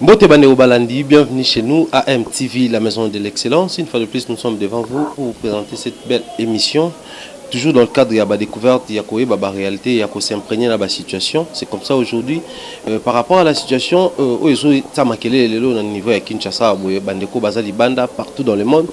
Mbote Bane Obalandi, bienvenue chez nous à MTV, la maison de l'excellence. Une fois de plus, nous sommes devant vous pour vous présenter cette belle émission. Toujours dans le cadre de la découverte, il y a la réalité, il y a s'imprégner dans la situation. C'est comme ça aujourd'hui. Par rapport à la situation, au niveau de Kinshasa, Bandeko Bazali Banda, partout dans le monde,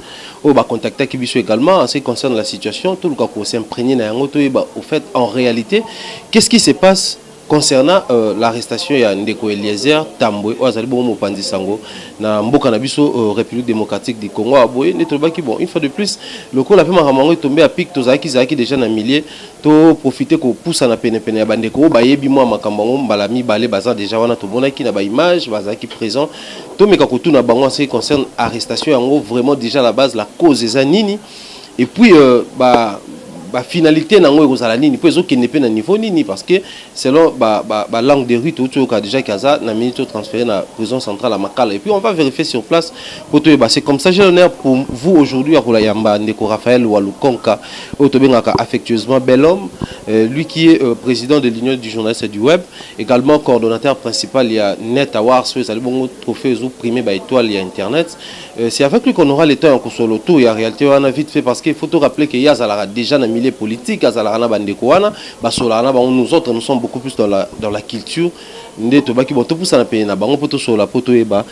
on va contacter Kibiso également en ce qui concerne la situation. Tout le monde s'imprégner dans au fait, en réalité, qu'est-ce qui se passe concernant l'arrestation de Ndeko Eliezer Tambwe Ozali Bomo Pandisango na mboka na biso République démocratique du Congo aboye netobaki bon une fois de plus le coup la fait maramango tombé à pic tozaki zaki déjà na millier to profiter ko poussa na pene ya bandeko ba yebi moi makambango balami balé baza déjà wana to bonaki na ba image bazaki présent to meka ko tuna bango en ce qui concerne arrestation yango vraiment déjà la base la cause des anini et puis la finalité nango ekozala nini po ezokende pe na niveau nini parce que selon ba langue de rue tout ka déjà kaza na minute transféré na prison centrale à Makala et puis on va vérifier sur place pour tout c'est comme ça j'ai l'honneur pour vous aujourd'hui à Kola Yamba Ndeko Raphaël Walukonka otobengaka affectueusement bel homme lui qui est président de l'Union du journaliste et du web également coordonnateur principal il y a Net Awards ça le bon trophée ou primé ba étoile il y a internet c'est avec lui qu'on aura le temps en solo tout il y a réalité on a vite fait parce qu'il faut te rappeler qu'il y a déjà na milieu politique azalana bandeko wana basolana ba nous autres nous sommes beaucoup plus dans la culture ndeto baki boto pousa na pe na bango poto sola poto eba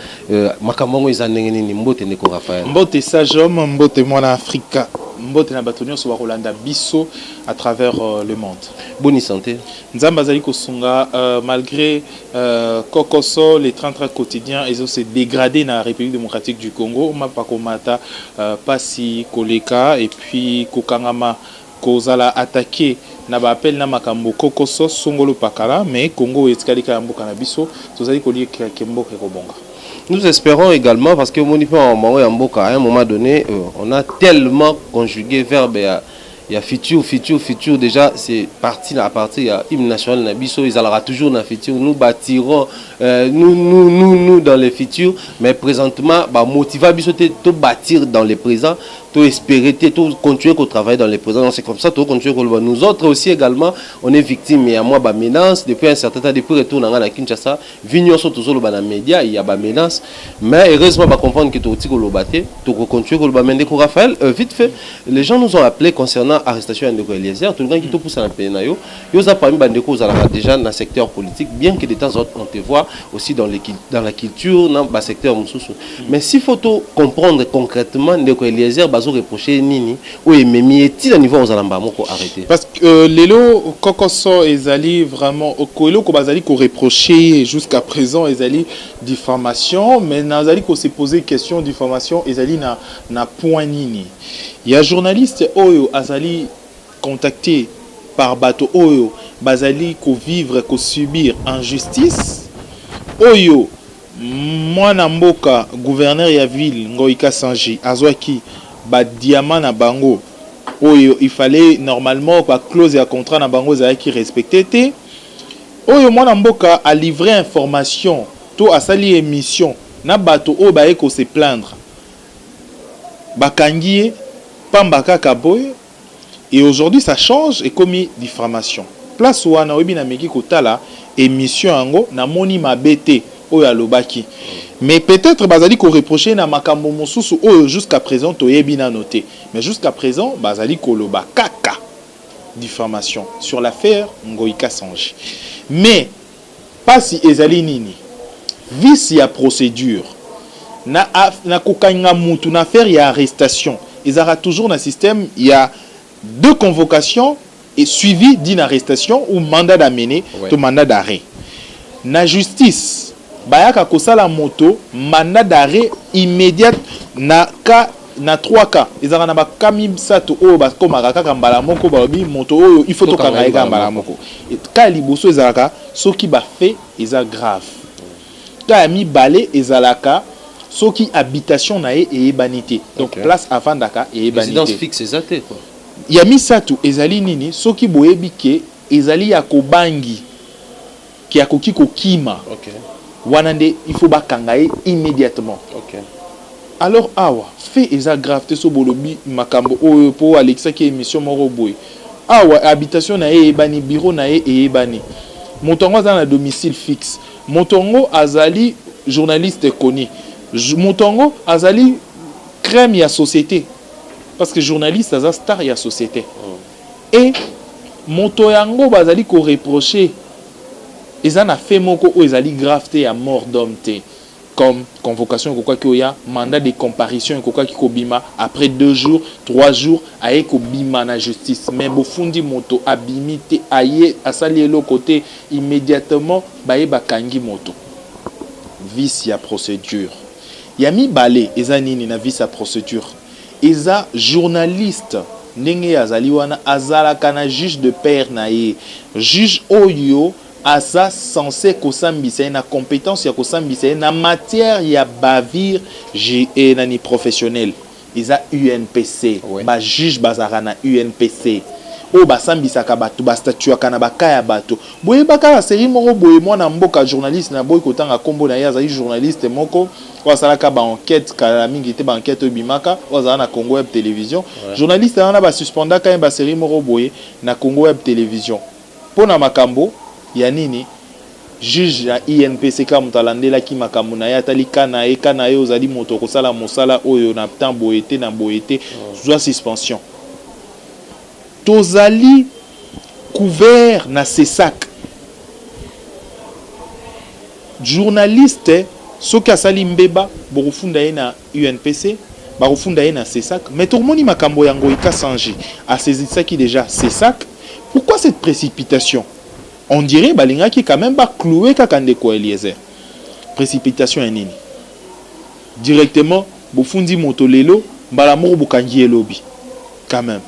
makambo ezandenge nini mbote Ndeko Raphaël mbote sage homme mbote mwana Afrika mbote na batonyo so ba Rolanda biso à travers le monde bonne santé nzamba zali kosunga malgré kokoso les 33 quotidiens ils ont se dégradé dans la République démocratique du Congo mapakomata pasi koleka et puis kokangama kozala attaqué na ba appel na makambo kokoso songolo pakala mais Congo etikali ka mboka na biso tozali kolie kemboka kobonga. Nous espérons également parce que mon niveau en mboka à un moment donné on a tellement conjugué verbe il y a futur déjà c'est parti à partir il y a hymne national na biso ils allera toujours na futur nous bâtirons nous dans le futur mais présentement motiver biso te bâtir dans le présent tout espérer tout continuer qu'on travaille dans les présents c'est comme ça tout continuer nous autres aussi également on est victime il y a moi menace depuis un certain temps depuis retour à Kinshasa vignon sont toujours dans les médias il y a menace mais heureusement comprendre que tout le baté tout continuer qu'on Ndeko Raphaël vite fait les gens nous ont appelé concernant arrestation de Ndeko Eliezer tout le monde qui te pousse à la peine yo a parmi bandeko déjà dans le secteur politique bien que de temps en temps on te voit aussi dans la culture dans le secteur mususu mais s'il faut comprendre concrètement Ndeko Eliezer reprocher nini ou ememi est-il à niveau aux alamba moko arrêté parce que lelo kokoso ezali vraiment okolo ko bazali ko reprocher jusqu'à présent ezali diffamation mais nazali ko se poser question diffamation ezali na point nini il y a journaliste oyo azali contacté par bateau oyo bazali ko vivre ko subir injustice oyo mwana mboka gouverneur ya ville Ngoïka Sanji azwaki ba diamant na bango oyo il fallait normalement ba clause ya contrat na bango za qui respecté té oyo mwana mboka a livré information to asali émission na bato o ba eko se plaindre bakangié pamba kaka boy et aujourd'hui ça change et commis diffamation place wana obi na meki kotala émission ango na moni mabete oyo alobaki mais peut-être bazali ko reprocher na makambo mosusu oyo jusqu'à présent toyebi na noté mais jusqu'à présent bazali ko loba kaka diffamation sur l'affaire Ngoïka Sanji mais pas si ezali nini vice ya procédure na kokanga mutu na affaire ya arrestation ezara toujours na système il y a deux convocations et suivi d'une arrestation ou mandat d'amener to mandat d'arrêt na justice bayaka kosala moto mandat d'arrêt immédiat na ka na 3 cas ezaka na bakami sato oyo bakomaka kaka mbala moko balobi moto oyo il faut tokanga eka mbala moko ka liboso ezalaka soki bafe eza grave ka ya mibale ezalaka soki habitation na ye eyebani te donc place avant daka eyebani te résidence fixe ezate quoi ya misato ezali nini soki boyebi ke ezali ya kobangi ki akoki kokima wanande il faut bakangaye immédiatement alors awa fait eza grave te so bolobi makambo oyo po Alexa ki émission moko boy awa habitation na ye ebani bureau na ye ebani motongo za na domicile fixe motongo azali journaliste connu motongo azali crème ya société parce que journaliste aza star ya société et moto yango bazali ko reprocher eza na fait moko o ezali grave te ya mort d'homme te comme convocation quoi que ya mandat de comparution quoi qui kobima après 2 jours 3 jours aye kobima na justice mais bofundi moto abimité aye asali le côté immédiatement baye bakangi moto vice ya procédure ya mibale eza nini na vice ya procédure eza journaliste ndenge azali wana azalaka na juge de pair na ye juge oyo aza censé kosambisa na compétence ya kosambisa na matière ya bavire et nani professionnel eza UNPC ba juge bazara na UNPC o basambisaka bato bastatuaka na bakaya bato boye baka série moko boye mwana mboka journaliste na boy kotanga kombo na ye azali journaliste moko wasalaka ba enquête kala mingi te ba enquête obimaka wazala na Congo Web Télévision journaliste wana ba suspendaka ba série moko boye na Congo Web Télévision pona makambo ya nini juge ya INPC ka mutalandela ki makambo na ya talika na ye ozali moto kosala mosala oyo na temps boyete na boyete soit suspension tozali couvert na CESAC journaliste soki asali mbeba bokufunda ye na UNPC bakufunda ye na CESAC mais tomoni makambo yango ikasanji asezisaki déjà CESAC. Pourquoi cette précipitation? On dirait balinga qui quand même ba cloué kaka ndeko Eliezer. Précipitation ya nini? Directement bofundi moto lelo mbala moko bokangi elobi quand même.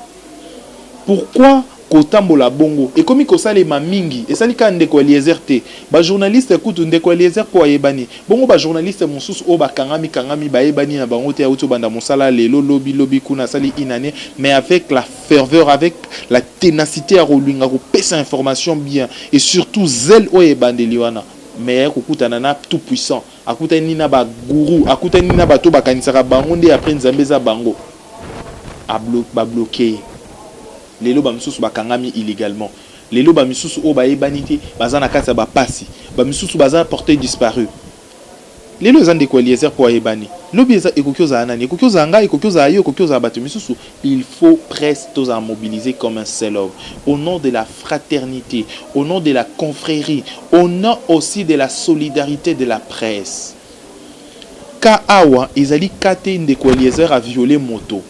Pourquoi kotambola bongo et comme kosale ma mingi et sali ka ndeko Eliezer te ba journaliste écoute ndeko Eliezer po ayebani bongo ba journaliste mosusu o ba kangami ba yebani na bango te auto banda mosala lelo lobi kuna sali inane mais avec la ferveur avec la ténacité à rolinga ko pesa information bien et surtout zèle o yebandeli wana mais kokutana na tout puissant akutani na ba guru akutani na bato bakanisaka bango nde après nzambeza bango a bloqué lelo ba misusu bakangami illégalement lelo ba misusu o bayebani te baza na kati ya bapasi ba misusu baza porté disparu lelo ezande ko Eliezer po ayebani lobi eza ekokioza anani ekokioza nga ekokioza ayo ekokioza bato misusu il faut presque à mobiliser comme un seul homme au nom de la fraternité au nom de la confrérie au nom aussi de la solidarité de la presse ka awa ezali kate ndeko Eliezer a violé moto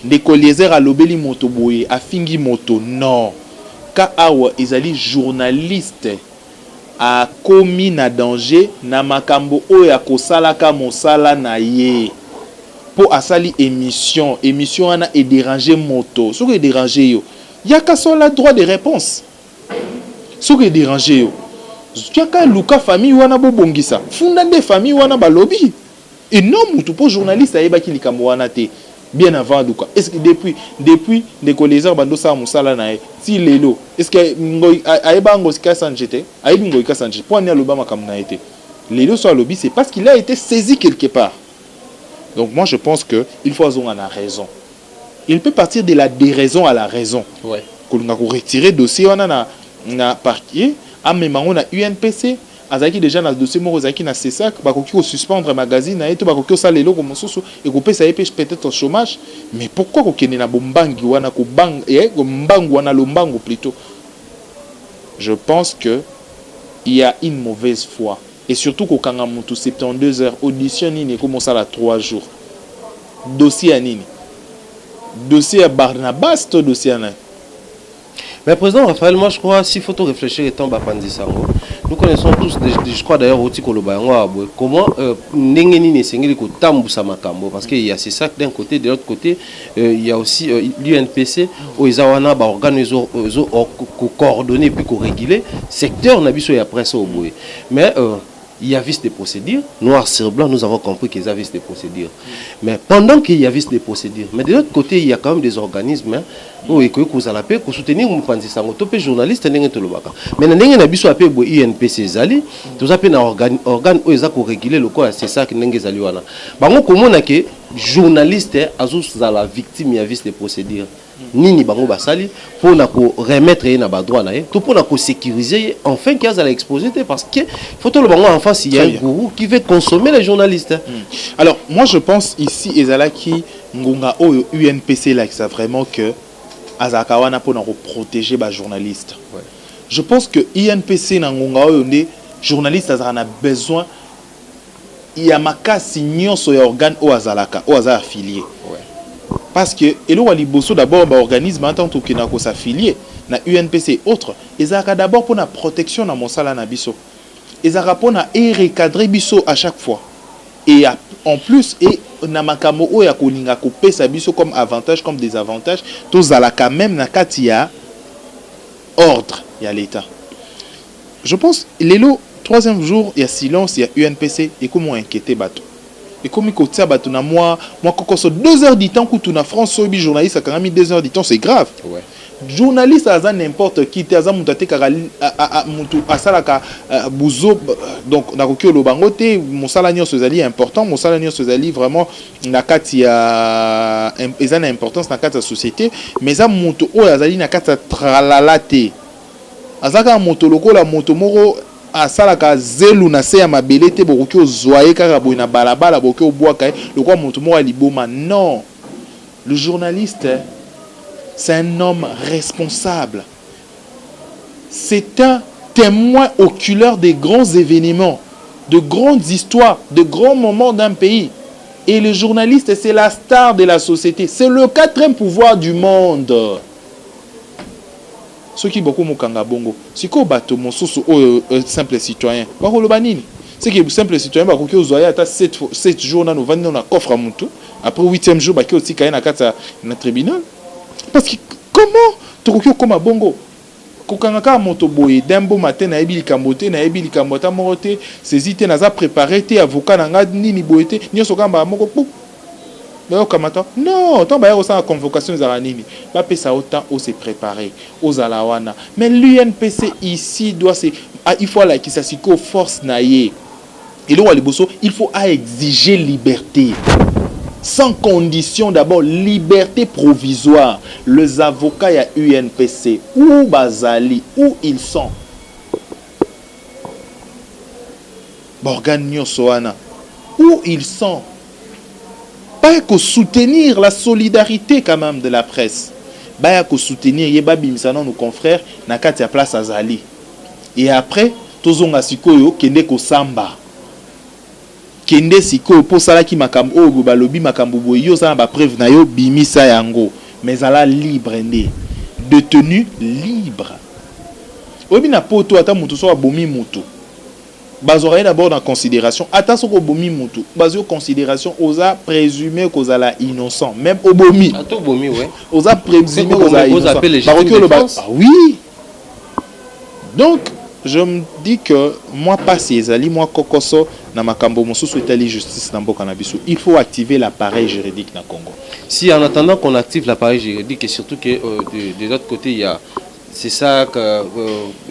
ndeko Eliezer a lobeli moto boye a fingi moto non ka awa ezali journaliste a commis na danger na makambo oyo ya kosalaka mosala na ye po asali émission wana e déranger moto soki e déranger yo yaka sola droit de réponse soki e déranger yo yaka luka famille wana bobongisa funda nde famille wana balobi et non mutu po journaliste ayebaki likambo wana te bien avant Douka. Est-ce que depuis ndeko Eliezer bando sa musala na ye si lelo est-ce que ngoy ayeba ngo ska sanjete ayebi ngoy ka sanjete pour anya loba makam na été lelo so lobby c'est parce qu'il a été saisi quelque part. Donc moi je pense que il faut avoir la raison. Il peut partir de la déraison à la raison. Ouais. Qu'on a retirer dossier wana na parquet a memango na UNPC azaki déjà na dossier moko azaki na CESAC bakoki ko suspendre magazine na eto bakoki ko sala eloko mosusu et ko pesa epêche peut-être au chômage mais pourquoi ko kende na bombangi wana ko bang ko mbangu wana lombango plutôt. Je pense que il y a une mauvaise foi et surtout ko kanga mutu 72 heures audition nini ko mosala 3 jours dossier à nini dossier à Barnabas to dossier à. Mais président Raphaël, moi je crois s'il faut tout réfléchir et temps bapandi sango. Nous connaissons tous, je crois d'ailleurs au Tikolo Bayango, comment Nengeni Nesengeli ko tambusa makambo parce qu'il y a ces sacs d'un côté, de l'autre côté il y a aussi l'UNPC où ils ont ba organisé coordonné puis ko réguler secteur na biso ya presse au boy. Mais il y a vice des procédures, noir sur blanc, nous avons compris qu'il y a vice des procédures. Mais pendant qu'il y a vice des procédures, mais de l'autre côté, il y a quand même des organismes où il y a la paix, pour soutenir les journalistes. Mais il y a des INPC, tout ça, organe où ils ont régulé le corps, c'est ça qui est zali wana. Bango comment que journaliste azus à la victime ya vice de procédure nini bango basali pour na ko remettre na ba droit na ye tout pour na ko sécuriser enfin qu'il y a exposé parce que faut tout le bango en face il y a un gourou qui veut consommer les journalistes. Alors moi je pense ici ezalaki ngunga oyo UNPC là ça vraiment que azakawana pour na protéger ba journaliste. Ouais. Je pense que INPC na ngunga oyo ndé journaliste azana besoin il y a makasi nyonso ya organe o azalaka o aza affilié. Ouais. Parce que elo wali bosso d'abord ba organisme en tant que na ko s'affilier na UNPC et autres ezaka d'abord pour la protection na mosala na biso. Ezaka pour na recadrer biso à chaque fois. Et en plus et na makamo o ya kolinga ko pesa biso comme avantage comme désavantage to zalaka même na kati ya ordre ya l'état. Je pense lelo troisième jour, il y a silence, il y a UNPC, et comment inquiéter bateau. Et comme il y a bateau, moi, quand 2 heures du temps, quand tu as France, journaliste, quand mis 2 heures du temps, c'est grave. Ouais. Journaliste, ça n'importe qui, tu as salaka bouzo, donc, na kokyo lo bangote, mon salagnon sozali est important, mon salagnon sozali vraiment, na kati ya, ezan importance, na kati ya société, mais ça, moto, oh, azali, na kati ya tralalate. Azaka moto loko, la moto moro, asalaka zelu na se ya mabele te bokoki ozwaye kaka boye na balabala bokoki obwaka le quoi moto moko liboma. Non, le journaliste c'est un homme responsable, c'est un témoin oculaire des grands événements, de grandes histoires, de grands moments d'un pays. Et le journaliste c'est la star de la société, c'est le 4e pouvoir du monde. Ceux qui beaucoup mokanga bongo si ko bato mosusu o simple citoyen bakoloba nini c'est que simple citoyen bakoki ozoya ata 7 jours na novandi na coffre à mutu après 8e jour baki otika na kata na tribunal parce que comment tokoki koma bongo kokanga ka moto boye dembo matin na ebili kambote na ebili kambota morote saisité naza préparé te avocat na nga nini boyete nyoso kamba moko pou. Non, tant que ça convocation zaranini, pas ça autant on s'est préparé aux alawana. Mais l'UNPC ici doit il faut là qui s'assiko force naie. Et là il faut exiger liberté. Sans condition d'abord liberté provisoire. Les avocats à UNPC où bazali où ils sont. Borganio Soana où ils sont. Pas que soutenir la solidarité quand même de la presse. Pas que soutenir Yebabi Misano nos confrères na kati ya place Azali. Et après tozonga sikoyo kende ko samba. Kende sikoyo po sala ki makambo o balobi makambo boyo ça ba preuve na yo bimisa yango. Mais ala libre ndé. Détenu libre. Obi na poto ata mutu so abomi mutu. Bazoraye d'abord en considération attention au bomi mutu bazo considération osa présumer qu'osa la innocent même au bomi ato bomi ouais osa présumer qu'osa innocent ah oui donc je me dis que moi pas ces ali moi kokoso na makambo mosusu etali justice na mboka na biso il faut activer l'appareil juridique na Congo. Si en attendant qu'on active l'appareil juridique et surtout que de l'autre côté il y a c'est ça que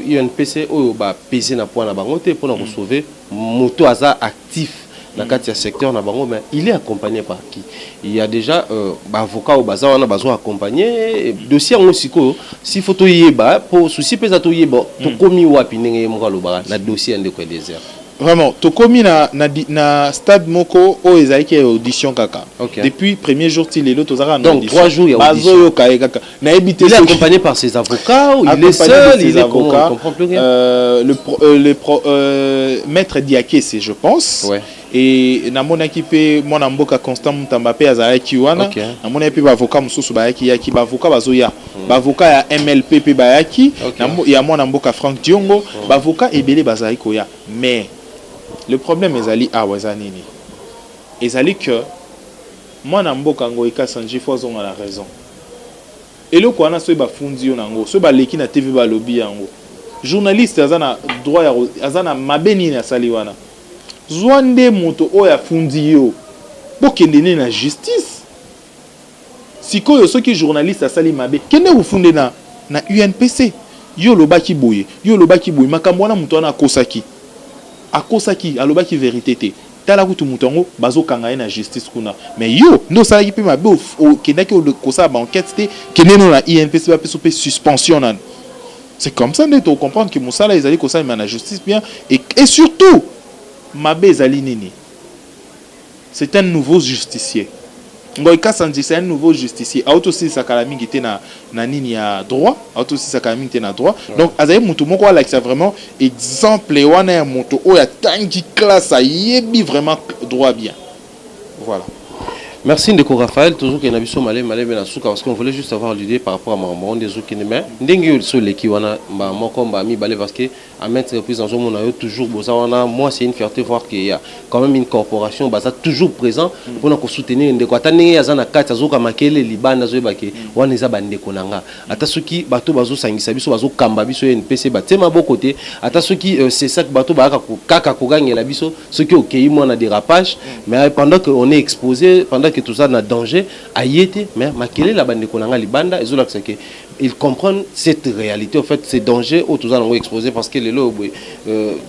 UNPC va peser na point na bango te pour nous sauver moto aza actif dans le secteur na bango mais il est accompagné par qui? Il y a déjà avocat au bazar on a besoin accompagner dossier en siko si photo yeba pour souci pesa to yeba to komi wapi ndenge mo kaloba na dossier ndeko désert. Vraiment, to komi na stade moko o ezaki audition kaka. Okay. Depuis premier jour til lelo tozaka na audition. Donc 3 jours il y a audition. Kaka. Na ebite il est accompagné par ses avocats ou il est seul, il est avocats. Comprend plus rien. Maître Diakese je pense. Ouais. Et na mona kipe mona mboka Constant Mutambapé azaki wana. Na mona pe avocat mususu bayaki yaki ba avocat bazoya. Ba avocat ya MLP pe bayaki. Ya mona mboka Frank Diongo, ba avocat ebele bazaki koya. Mais le problème est ali awazanini. Et ali que moi na mboka ngo ikasanji fozo na la raison. Et le quoi na so ba fundi yo nango, so ba leki na TV ba lobby yango. Journaliste azana droit ya azana mabeni na saliwana. Zwande moto oya fundi yo. Bokende na justice. Sikoyo soki journaliste asali mabe, kende ufunde na UNPC. Yo lobaki boye, makambo na moto na kosaki. Akosaki alobaki vérité te tala kutu mutongo bazo kanga na justice kuna mais yo ndo sala ki pe mabe o kenaki o kosa ba enquête te keneno na INPC ba pe suspension nan. C'est comme ça de comprendre que Moussala ils allaient kosa na justice bien et surtout mabe ezali nini. C'est un nouveau justicier. Ngoika Sanji c'est un nouveau justicier. Auto si sakalami qui était na nini ya droit, auto si sakalami qui était na droit. Donc azali mutu moko ala ça vraiment exemple wana ya mutu o ya tangi classe a yebi vraiment droit bien. Voilà. Merci Ndeko Raphaël, toujours qu'il y a un malé na souka parce qu'on voulait juste avoir l'idée par rapport à mon des autres qui ne mais ndenge sur les qui wana ba moko ba mi balé parce que à maintes reprises en on a toujours wana moi c'est une fierté voir qu'il y a quand même une corporation ça toujours présent pour nous soutenir Ndeko atane yazana kati azoka makele libanda zo bake wana eza bandeko nanga ata soki bato bazo sangisa biso bazo kamba biso NPC batema bokote ata soki c'est ça que bato ba kaka kogangela biso soki okei moi na dérapage mais pendant que on est exposé pendant que tout ça dans danger ayete mais makele la bande konanga libanda ezola que ils comprennent cette réalité en fait c'est danger au tout ça on exposé parce que les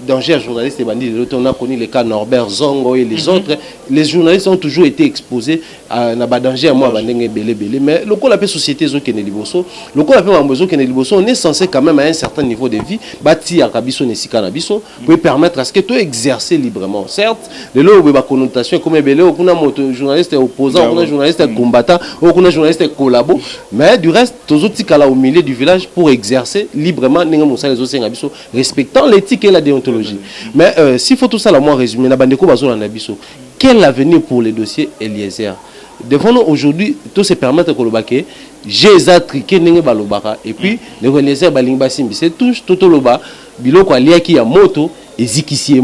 danger à journalistes et bandits on a connu les cas Norbert Zongo et les autres les journalistes ont toujours été exposés à na danger à moi bandenge belé mais le ko la société zo kene liboso le ko la mambozo kene liboso on est censé quand même à un certain niveau de vie bâti à kabiso nesika na biso pour permettre à ce que tu exercer librement certes les lots ba connotation comme belé okuna moto journaliste opposant okuna journaliste combattant okuna journaliste collabo mais du reste tous là au milieu du village pour exercer librement respectant l'éthique et la déontologie. Mais s'il faut tout ça, la moi résumer, quel avenir pour les dossiers Eliezer? Devant nous aujourd'hui, tout se permettre que le baquet, j'ai triqué et puis le Eliezer Balingba Simbi, c'est tout le bas, biloko alia qui a moto. Ezikisi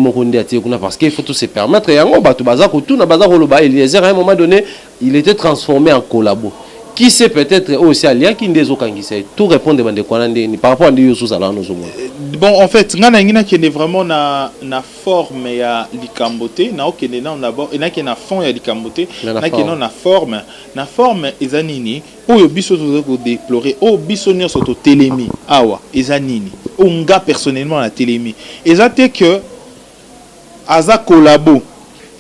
parce qu'il faut tout se permettre et en bas tout bazar tout na bazar le bas Eliezer à un moment donné il était transformé en collabo. Qui sait peut-être aussi Alia qui des autres qui sait tout répondre par rapport à Dieu sous alors nous bon en fait ngana qui est vraiment na forme ya likambote na okende na d'abord et na qui na fond ya likambote na qui na forme ezanini oyo biso to déplorer o biso nyonso to telemi awa ezanini o nga personnellement na telemi ezate que aza collabo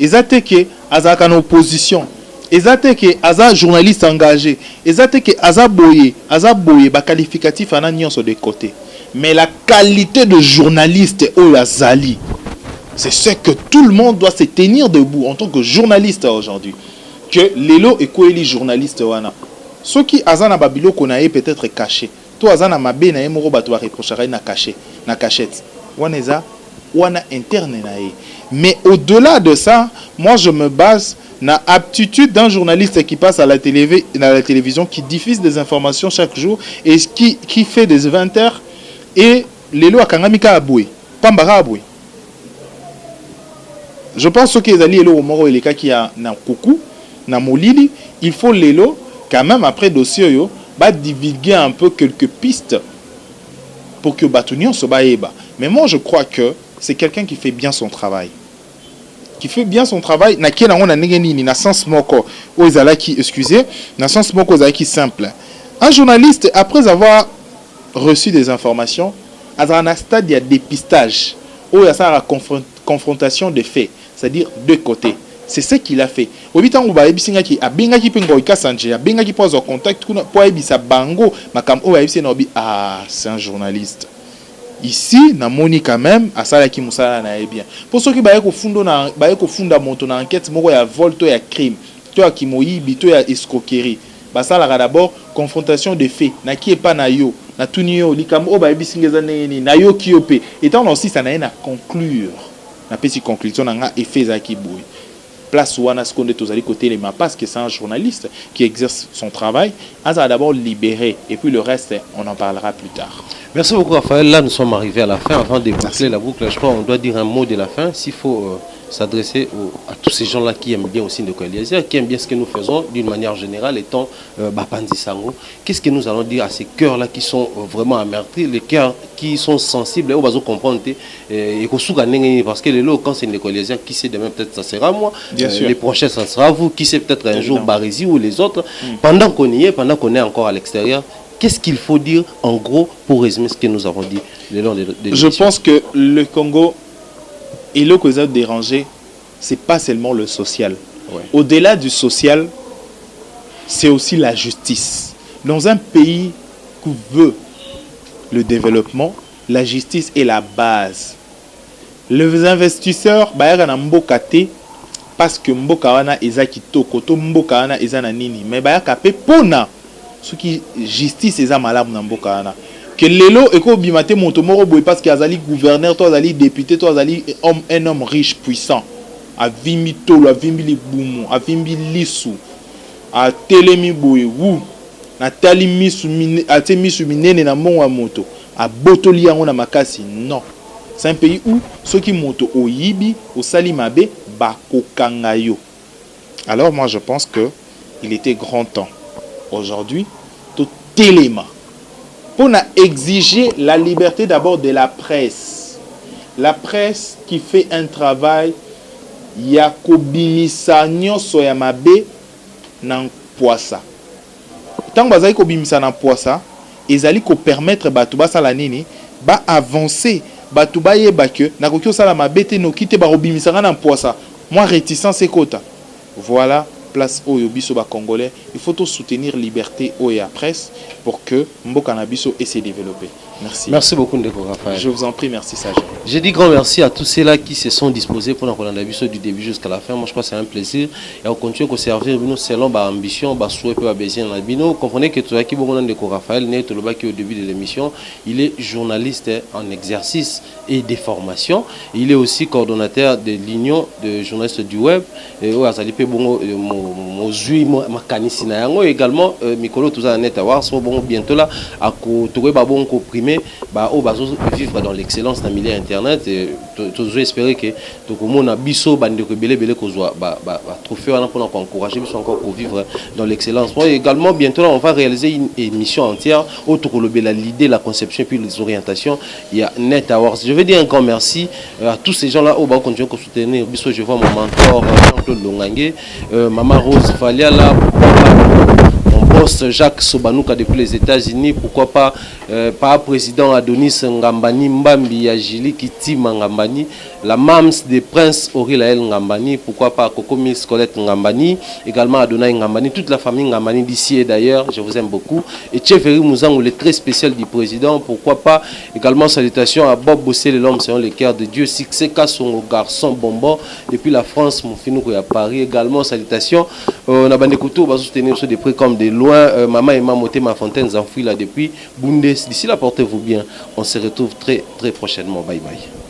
ezate que aza kana opposition ezate que aza journaliste engagé ezate que aza boye ba qualificatif ana nyonso de côté mais la qualité de journaliste o azali c'est ce que tout le monde doit se tenir debout en tant que journaliste aujourd'hui que lelo ekoeli journaliste wana soki azana babilo konaye peut-être caché to azana mabe na yemoko bato ba reprochera na caché na cachette wana interne na ye mais au-delà de ça moi je me base na aptitude d'un journaliste qui passe à la télévision, qui diffuse des informations chaque jour et qui fait des 20 heures et les lois kangamika aboué, pambara aboué. Je pense que les alliés au moro et les cas qui a na coucou, na molili, il faut les lois quand même après dossier yo, ba divulguer un peu quelques pistes pour que Batunion se baéba. Mais moi je crois que c'est quelqu'un qui fait bien son travail. Qui fait bien son travail na qui on a nini na sens moko ozalaki excusez na sens moko ozalaki simple un journaliste après avoir reçu des informations à un stade de dépistage où il y a ça la confrontation de faits c'est-à-dire deux côtés c'est ce qu'il a fait au bitan ou ba ebisinga ki abenga ki pengo ikasanje abenga ki pose en contact pour ebisa bango makam o ebisi na obi c'est un journaliste. Ici, na moni quand même, à ça qui moussala na bien. Pour ceux qui baillent au fond monto na enquête, moko ya vol, to ya crime, to ya kimoyibi, to ya escroquerie. Bah ça là d'abord confrontation de faits. Na qui est pas na yo, na tunio, likam o ba bisingeza neni, na yo ki opé. Étant aussi ça na à conclure. Na petite conclusion na effet za ki boui. Place où on a ce qu'on est tous allés côté les mains parce que c'est un journaliste qui exerce son travail. On a d'abord libéré et puis le reste on en parlera plus tard. Merci beaucoup Raphaël. Là nous sommes arrivés à la fin. Avant de boucler la boucle, je crois qu'on doit dire un mot de la fin. S'il faut s'adresser à tous ces gens-là qui aiment bien aussi Ndeko Eliezer, qui aiment bien ce que nous faisons d'une manière générale, étant Bapanzi Sango. Qu'est-ce que nous allons dire à ces cœurs-là qui sont vraiment amertis, les cœurs qui sont sensibles, où comprendre et parce que les lots, quand c'est Ndeko Eliezer, qui sait demain peut-être ça sera moi, les prochains ça sera vous, qui sait peut-être un jour Barizi ou les autres. Pendant qu'on y est, pendant qu'on est encore à l'extérieur, qu'est-ce qu'il faut dire en gros pour résumer ce que nous avons dit le long de Je pense que le Congo et le cause dérangé, c'est pas seulement le social. Ouais. Au-delà du social, c'est aussi la justice. Dans un pays qui veut le développement, la justice est la base. Les investisseurs, bayaka mboka te parce que mboka wana eza kitoko to mboka wana eza na nini, mais bayaka pe pona ce qui justice eza malamu na mboka wana. Que lelo eko bimate moto moko boy parce que azali gouverneur, toi azali député, toi azali un homme riche puissant. Avimbi tolo, avimbi libumu, avimbi lisu, a telemi boy wu, na tali misu mine, a te misu minene na monwa moto, a botoli yango na makasi. Non. C'est un pays où ceux qui montent au Yibi, au Salimabe, Bakokangayo. Alors moi je pense que il était grand temps aujourd'hui tout téléma pour exiger la liberté d'abord de la presse. La presse qui fait un travail yakobimisa nyonso ya mabe na poisa. Tant bazali kobimisa na poisa, ezali ko permettre batu basala nini ba avancer. Batuba yeba que na kokyo sala mabete no kite ba robimisa na poisa. Moi réticence ekota. Voilà place oyo biso ba congolais, il faut tout soutenir liberté oya presse pour que mboka na biso essaie de développer. Merci. Merci beaucoup Ndeko Raphaël. Je vous en prie, merci Sage. Je dis grand merci à tous ceux-là qui se sont disposés pour la biso du début jusqu'à la fin. Moi je crois que c'est un plaisir et on continue à servir nous selon ba ambition, ba souhait ba besoin na bino. Comprenez que tout qui bon Ndeko Raphaël né tout le bas qui au début de l'émission, il est journaliste en exercice et de formation. Il est aussi coordonnateur de l'union de journalistes du web et au azali pe bongo mozui makanisi na yango également mikolo tout ça net avoir so bon bientôt là à ko to ba bon ko primer ba o bazo vivre dans l'excellence dans milieu internet et toujours espérer que to ko mona biso bande ko belé ko zwa ba trophée wana pour encourager biso encore pour vivre dans l'excellence. Moi également bientôt là on va réaliser une émission entière autour ko lobela l'idée, la conception puis les orientations. Il y a net awards. Je veux dire un grand merci à tous ces gens là au ba continuer à soutenir biso. Je vois mon mentor Jean-Claude Longangé, Maman Rose Faliala, mon boss Jacques Sobanouka depuis les États-Unis, pourquoi pas président Adonis Ngambani Mbambi Yajili Kitima Ngambani, la MAMS des Princes Aurilaël Ngambani, pourquoi pas Kokomi Scolette Ngambani, également Adonai Ngambani, toute la famille Ngambani d'ici et d'ailleurs, je vous aime beaucoup. Et Tcheferi Mouzang, le très spécial du président, pourquoi pas également salutations à Bob Bossé, l'homme selon le cœur de Dieu, Sixeka son garçon bonbon, depuis la France, mon finou à Paris, également salutations. On a bandé-couteau, on va soutenir des prix comme de loin, Maman et Mamoté, ma fontaine, enfouis là depuis Bundes. D'ici là, portez-vous bien. On se retrouve très très prochainement. Bye bye.